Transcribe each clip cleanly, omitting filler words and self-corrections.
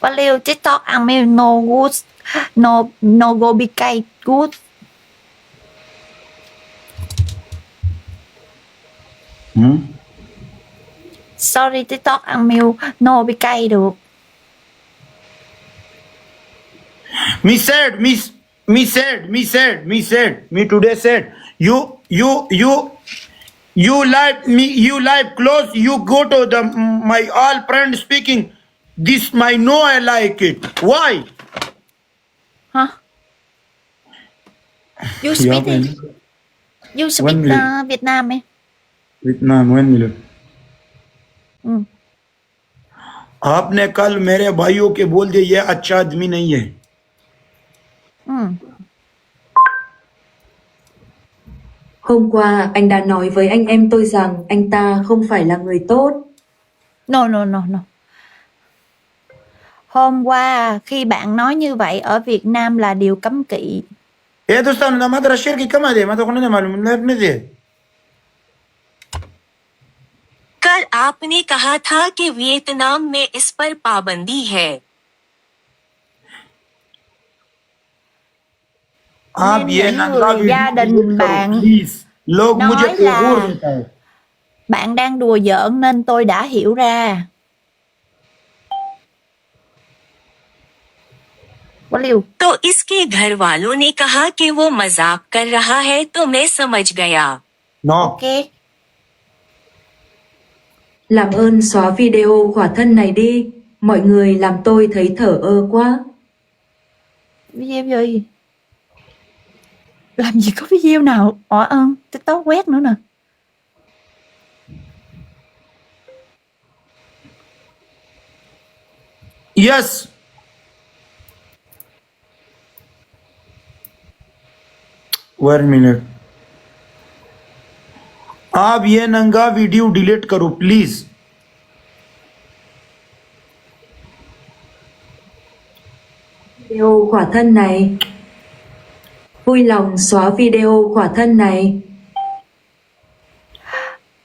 What liu TikTok ăn meal no good, no go be cay good. Sorry TikTok ăn meal no be cay được. Me today said, you live close, you go to the my all friend speaking, this my no, I like it. Why? Hả? You speak it. You speak Việt Nam ấy. Vietnam 1 minute. आपने कल मेरे भाइयों के बोल दिया ये अच्छा आदमी नहीं है. Hôm qua anh đã nói với anh em tôi rằng anh ta không phải là người tốt. No. Hôm qua khi bạn nói như vậy ở Việt Nam là điều cấm kỵ. ये दोस्तों नमाज शेयर की कमा दे मैं तो नहीं मालूम नहीं दे. कल आपने कहा था कि वियतनाम में इस पर पाबंदी है. आप ये người gia đình bạn लोग nói मुझे là bạn đang đùa giỡn nên tôi đã hiểu ra. What liu? तो इसके घर वालों ने कहा कि वो मजाक कर रहा है तो मैं समझ गया. No. Ok. Làm ơn xóa video khỏa thân này đi. Mọi người làm tôi thấy thở ơ quá. Video gì? Làm gì có video nào ỏ ơn TikTok quét nữa nè. Yes. Wait a minute. आप ये नंगा video delete करो please. Video khỏa thân này. Vui lòng xóa video khỏa thân này.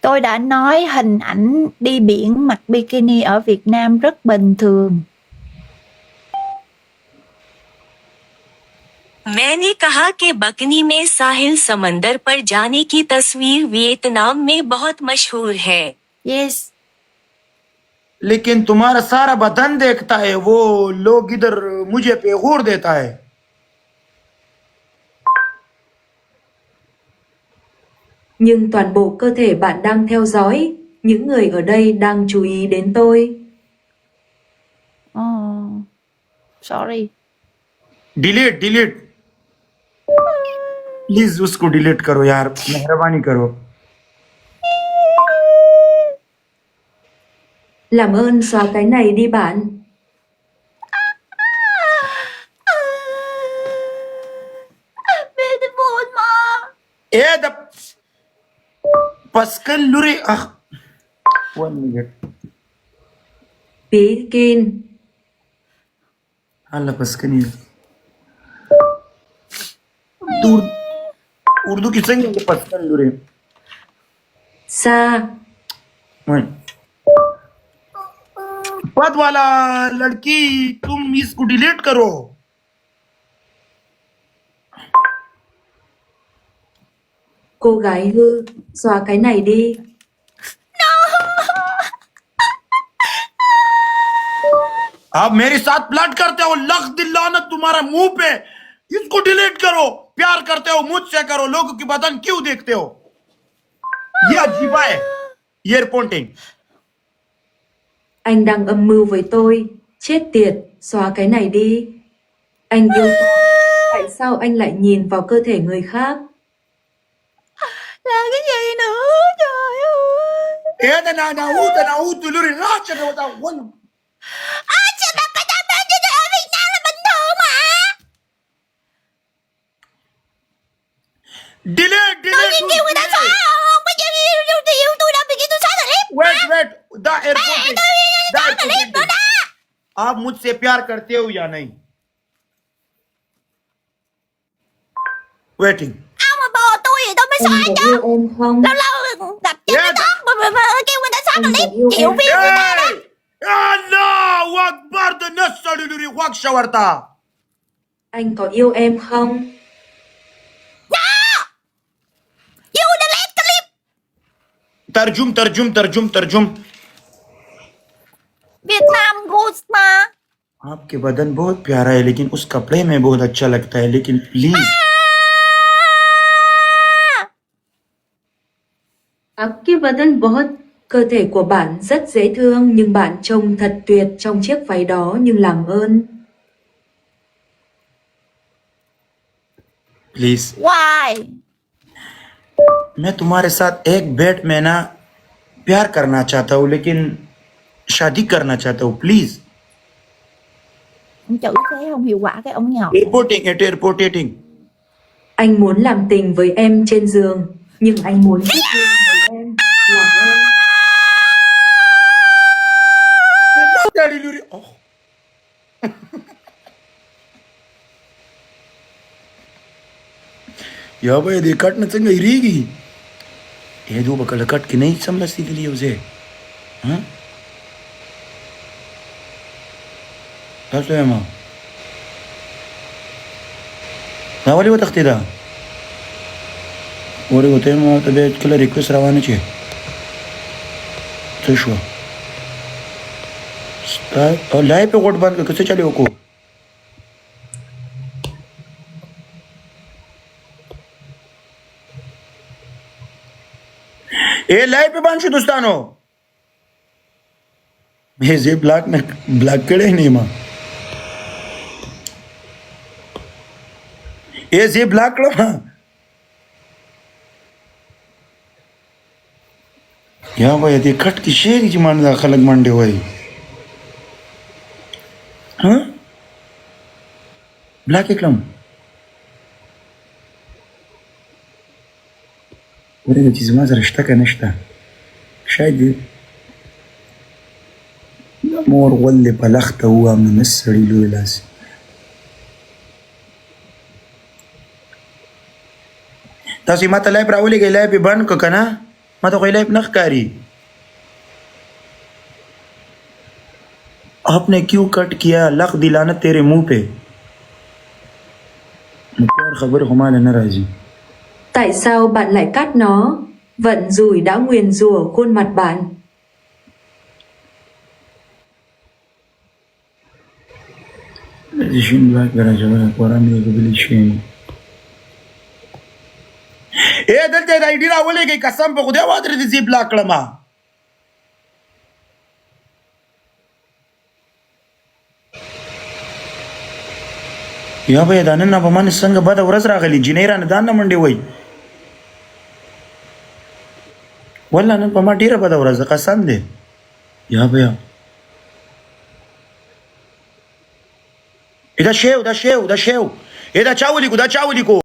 Tôi đã nói hình ảnh đi biển mặc bikini ở Việt Nam rất bình thường. मैंने कहा कि बकनी में साहिल समंदर पर जाने की तस्वीर वियतनाम में बहुत मशहूर है. Yes. लेकिन तुम्हारा सारा बदन देखता है वो लोग इधर मुझे पेगूर देता है. Nhưng toàn bộ cơ thể bạn đang theo dõi. Những người ở đây đang chú ý đến tôi. Oh. Sorry. Delete please उसको डिलीट करो यार मेहरबानी करो. Làm ơn xóa cái này đi bạn. Beautiful mom. ए द पस्कल लुरे 1 minute. Pekin. Allah पस्कनी उर्दू की संग पस्कल लुरे. Sa. पद वाला लड़की तुम इसको डिलीट करो. Cô gái hư, xóa cái này đi. आप मेरे साथ प्लाट करते हो लख दिल्लानत तुम्हारा मुंह पे. इसको डिलीट करो. प्यार करते हो मुझसे करो. लोगों की बदन क्यों देखते हो? ये अजीबा है. Earpointing. Anh đang âm mưu với tôi. Chết tiệt, xóa cái này đi. Anh yêu tôi. Tại sao anh lại nhìn vào cơ thể người khác? Là cái gì nữa? Trời ơi. ايه ده انا اقول لوري راح انا وده Sao mà cái đám đó như thế ở Việt Nam là bình thường mà. delete Tự nhiên kêu người ta xóa không có yêu tôi đâu, bị kêu tôi xóa clip. wait the Tôi xóa clip nữa đó. आप मुझसे प्यार करते हो या नहीं? waiting. Ông mà bò tôi thì tôi mới Anh xóa có chứ. yêu em không? Lâu lâu gặp trên TikTok mà kêu người ta xóa Anh có yêu chịu em. biết Allahu Akbar the nassaluri wak shawarta. Anh có yêu em không? you delete clip. तरजुम Việt Nam good mà. आपके बदन बहुत प्यारा है लेकिन उस कपड़े में बहुत अच्छा लगता है लेकिन प्लीज आपके बदन बहुत cơ thể của bạn rất dễ thương nhưng bạn trông thật tuyệt trong chiếc váy đó nhưng làm ơn. Please Why? मैं तुम्हारे साथ एक बेड में ना प्यार करना चाहता हूँ लेकिन शादी करना चाहता हूँ please Ông chữ thế không hiệu quả cái ông nhọc. Reporting Anh muốn làm tình với em trên giường nhưng anh muốn kết hôn với em. Làm ơn. या भाई दे कट न चंगा इरेगी ये दो बकल कट के नहीं समझती के लिए उसे हाँ तासो है माँ नावाली वो तख्ती दा और होते हैं माँ तबे कल रिक्वेस्ट रवाना चाहिए तो शो और लाइव पे कोट बंद कैसे चले वो को ए लाइव पे बांशु दोस्तानो ये जे ब्लैक में ब्लैक कड़े नहीं माँ ये जे ब्लैक कड़ो माँ यहाँ भाई ये कट की शेर की मान दा खलक मंडे हुए हाँ ब्लैक एकलम ورينا تيزماز رشتك نشتا شادي مور ولي بلخت هو من السري لولاس تاسي ما تلاعب راولي गई लाइव बंद को कना मैं तो कोई लाइव नख करी आपने क्यों कट किया लख दिलाना तेरे मुंह पे मुझे खबर हमारे नाराजी Tại sao bạn lại cắt nó? Vận rủi đã nguyền rủa khuôn mặt bạn. Dişin bak garajına koramıyor gibi şey. दलते आईडी रावले गई कसम पे खुदा वादरे दी जीप लाकड़मा या भाई दानन ना बमान संग बद वरस रागली जिनेरा न दान न मंडे वई वल्ला न बमा ढेर बद वरस कसम दे या भैया इधर शेव इधर चावली को